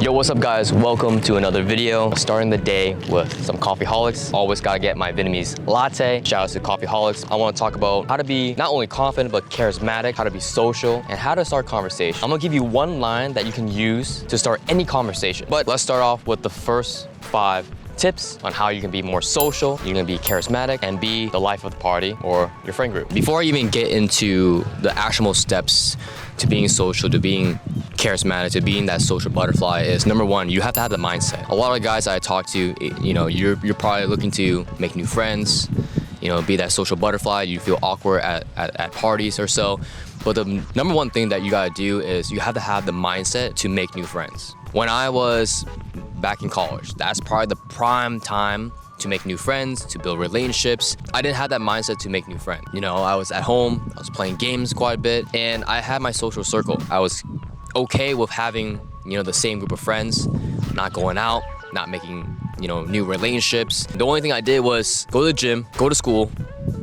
Yo, what's up guys? Welcome to another video. Starting the day with some coffeeholics. Always gotta get my Vietnamese latte. Shout out to coffeeholics. I wanna talk about how to be not only confident, but charismatic, how to be social, and how to start conversation. I'm gonna give you one line that you can use to start any conversation. But let's start off with the first 5 tips on how you can be more social, you can be charismatic, and be the life of the party or your friend group. Before I even get into the actual steps to being social, to being charismatic, to being that social butterfly, is number 1, you have to have the mindset. A lot of guys I talk to, you're probably looking to make new friends, be that social butterfly. You feel awkward at parties or so. But the number 1 thing that you gotta do is you have to have the mindset to make new friends. When I was back in college, that's probably the prime time to make new friends, to build relationships. I didn't have that mindset to make new friends. I was at home, I was playing games quite a bit, and I had my social circle. I was okay with having, the same group of friends, not going out, not making, new relationships. The only thing I did was go to the gym, go to school,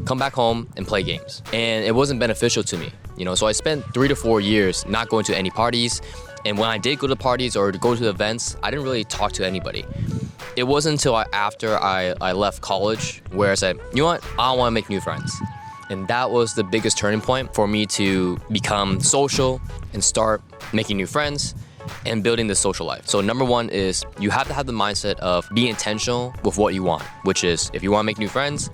come back home and play games. And it wasn't beneficial to me. So I spent 3 to 4 years not going to any parties. And when I did go to parties or go to events, I didn't really talk to anybody. It wasn't until after I left college where I said, you know what, I want to make new friends. And that was the biggest turning point for me to become social and start making new friends and building the social life. So number 1 is you have to have the mindset of being intentional with what you want, which is if you want to make new friends,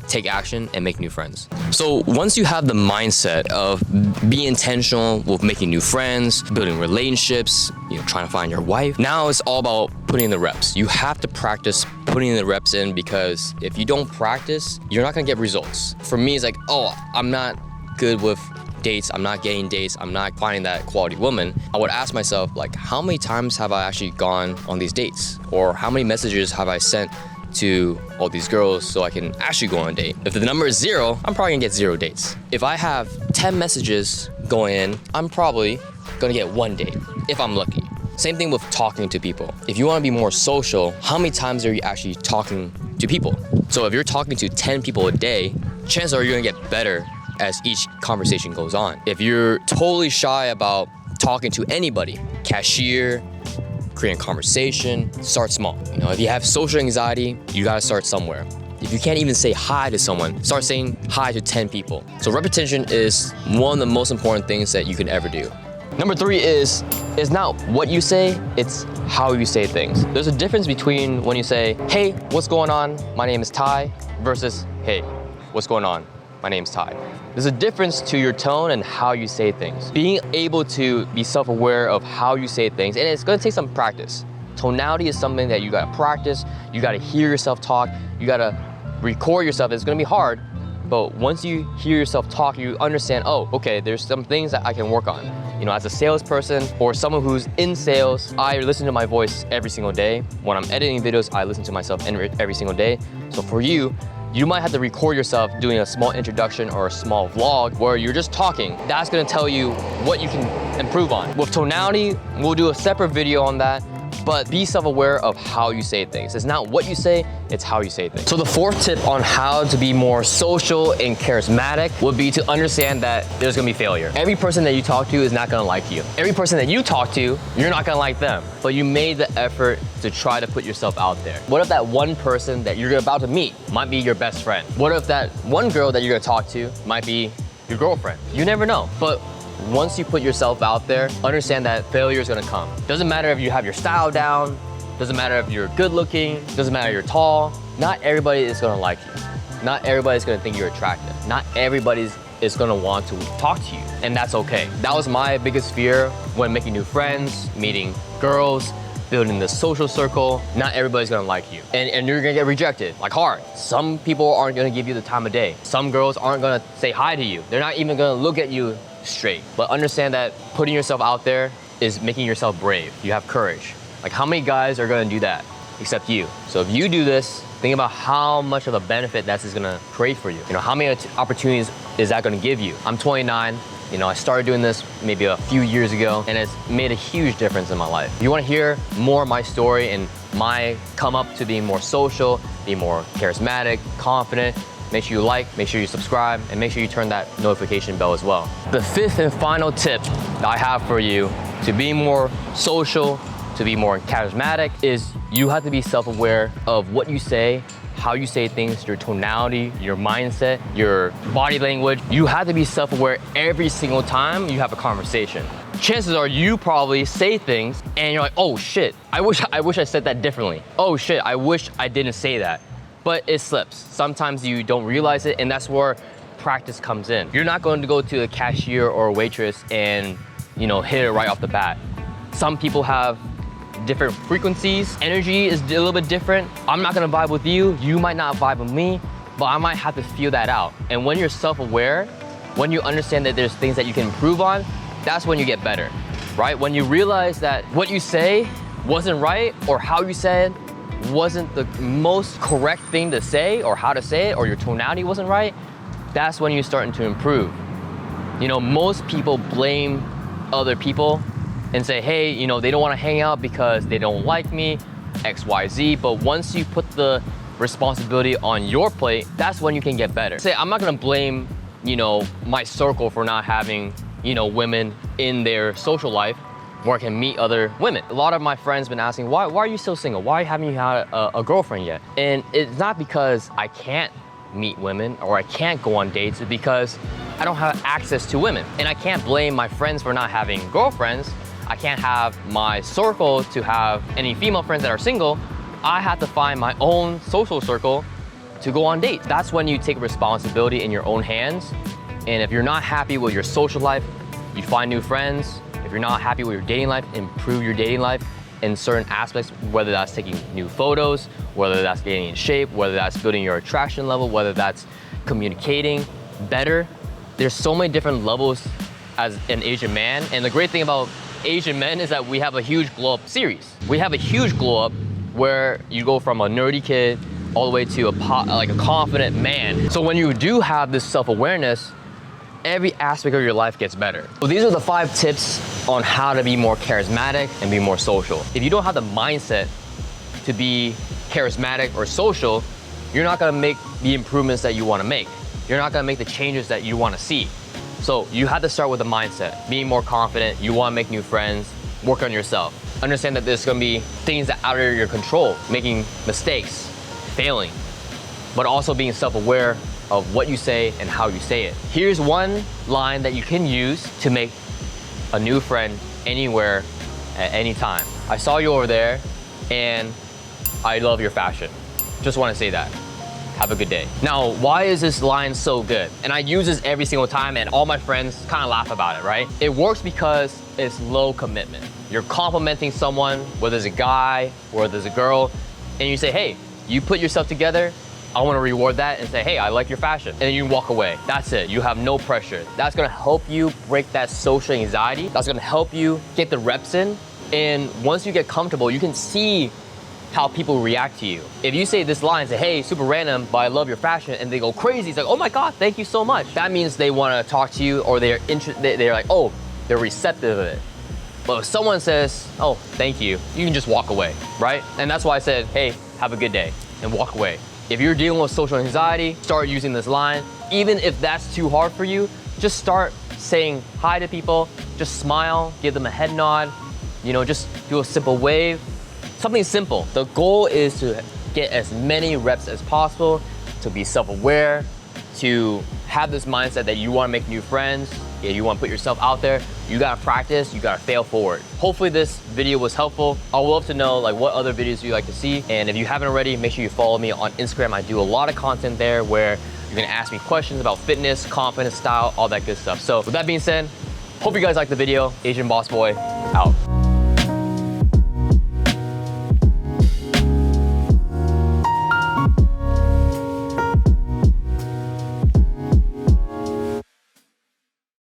take action and make new friends. So once you have the mindset of being intentional with making new friends, building relationships, trying to find your wife, now it's all about putting in the reps. You have to practice putting the reps in, because if you don't practice, you're not gonna get results. For me, it's like, oh, I'm not good with dates, I'm not getting dates, I'm not finding that quality woman. I would ask myself, like, how many times have I actually gone on these dates? Or how many messages have I sent to all these girls so I can actually go on a date? If the number is 0, I'm probably gonna get 0 dates. If I have 10 messages going in, I'm probably gonna get 1 date, if I'm lucky. Same thing with talking to people. If you wanna be more social, how many times are you actually talking to people? So if you're talking to 10 people a day, chances are you're gonna get better as each conversation goes on. If you're totally shy about talking to anybody, cashier, creating conversation, start small. If you have social anxiety, you gotta start somewhere. If you can't even say hi to someone, start saying hi to 10 people. So repetition is one of the most important things that you can ever do. Number 3 is not what you say, it's how you say things. There's a difference between when you say, hey, what's going on? My name is Ty, versus, hey, what's going on? My name's Ty. There's a difference to your tone and how you say things. Being able to be self-aware of how you say things, and it's gonna take some practice. Tonality is something that you gotta practice, you gotta hear yourself talk, you gotta record yourself. It's gonna be hard, but once you hear yourself talk, you understand, oh, okay, there's some things that I can work on. As a salesperson or someone who's in sales, I listen to my voice every single day. When I'm editing videos, I listen to myself every single day. So for you, you might have to record yourself doing a small introduction or a small vlog where you're just talking. That's gonna tell you what you can improve on. With tonality, we'll do a separate video on that, but be self-aware of how you say things. It's not what you say, it's how you say things. So the 4th tip on how to be more social and charismatic would be to understand that there's gonna be failure. Every person that you talk to is not gonna like you. Every person that you talk to, you're not gonna like them, but you made the effort to try to put yourself out there. What if that one person that you're about to meet might be your best friend? What if that one girl that you're gonna talk to might be your girlfriend? You never know. But once you put yourself out there, understand that failure is gonna come. Doesn't matter if you have your style down, doesn't matter if you're good looking, doesn't matter if you're tall. Not everybody is gonna like you. Not everybody's gonna think you're attractive. Not everybody is gonna want to talk to you, and that's okay. That was my biggest fear when making new friends, meeting girls, building the social circle. Not everybody's gonna like you. And you're gonna get rejected, like hard. Some people aren't gonna give you the time of day. Some girls aren't gonna say hi to you. They're not even gonna look at you straight. But understand that putting yourself out there is making yourself brave. You have courage. Like, how many guys are gonna do that except you? So if you do this, think about how much of a benefit that is gonna create for you. How many opportunities is that gonna give you? I'm 29. I started doing this maybe a few years ago, and it's made a huge difference in my life. If you wanna hear more of my story and my come up to being more social, be more charismatic, confident, make sure you like, make sure you subscribe, and make sure you turn that notification bell as well. The 5th and final tip that I have for you to be more social to be more charismatic is you have to be self-aware of what you say, how you say things, your tonality, your mindset, your body language. You have to be self-aware every single time you have a conversation. Chances are you probably say things and you're like, oh shit, I wish I said that differently. Oh shit, I wish I didn't say that. But it slips. Sometimes you don't realize it, and that's where practice comes in. You're not going to go to a cashier or a waitress and, hit it right off the bat. Some people have different frequencies. Energy is a little bit different. I'm not gonna vibe with you. You might not vibe with me, but I might have to feel that out. And when you're self-aware, when you understand that there's things that you can improve on, that's when you get better, right? When you realize that what you say wasn't right, or how you said wasn't the most correct thing to say, or how to say it, or your tonality wasn't right, that's when you're starting to improve. Most people blame other people and say, hey, they don't want to hang out because they don't like me, X, Y, Z. But once you put the responsibility on your plate, that's when you can get better. Say, I'm not gonna blame, my circle for not having, women in their social life where I can meet other women. A lot of my friends been asking, why are you still single? Why haven't you had a girlfriend yet? And it's not because I can't meet women or I can't go on dates, it's because I don't have access to women. And I can't blame my friends for not having girlfriends. I can't have my circle to have any female friends that are single. I have to find my own social circle to go on dates. That's when you take responsibility in your own hands. And if you're not happy with your social life, you find new friends. If you're not happy with your dating life, improve your dating life in certain aspects, whether that's taking new photos, whether that's getting in shape, whether that's building your attraction level, whether that's communicating better. There's so many different levels as an Asian man. And the great thing about Asian men is that we have a huge glow up series. We have a huge glow up where you go from a nerdy kid all the way to a confident man. So when you do have this self-awareness, every aspect of your life gets better. So these are the 5 tips on how to be more charismatic and be more social. If you don't have the mindset to be charismatic or social, you're not gonna make the improvements that you wanna make. You're not gonna make the changes that you wanna see. So you have to start with a mindset, being more confident, you wanna make new friends, work on yourself. Understand that there's gonna be things that are out of your control, making mistakes, failing, but also being self-aware of what you say and how you say it. Here's one line that you can use to make a new friend anywhere at any time. I saw you over there and I love your fashion. Just wanna say that. Have a good day. Now, why is this line so good? And I use this every single time and all my friends kind of laugh about it, right? It works because it's low commitment. You're complimenting someone, whether it's a guy, whether it's a girl, and you say, hey, you put yourself together, I wanna reward that and say, hey, I like your fashion. And then you walk away. That's it, you have no pressure. That's gonna help you break that social anxiety. That's gonna help you get the reps in. And once you get comfortable, you can see how people react to you. If you say this line, say, hey, super random, but I love your fashion, and they go crazy, it's like, oh my God, thank you so much. That means they wanna talk to you, or they're like, oh, they're receptive of it. But if someone says, oh, thank you, you can just walk away, right? And that's why I said, hey, have a good day, and walk away. If you're dealing with social anxiety, start using this line. Even if that's too hard for you, just start saying hi to people, just smile, give them a head nod, just do a simple wave. Something simple. The goal is to get as many reps as possible, to be self-aware, to have this mindset that you want to make new friends, you want to put yourself out there, you got to practice, you got to fail forward. Hopefully this video was helpful. I would love to know what other videos you'd like to see. And if you haven't already, make sure you follow me on Instagram. I do a lot of content there where you're going to ask me questions about fitness, confidence, style, all that good stuff. So with that being said, hope you guys liked the video. Asian Boss Boy, out.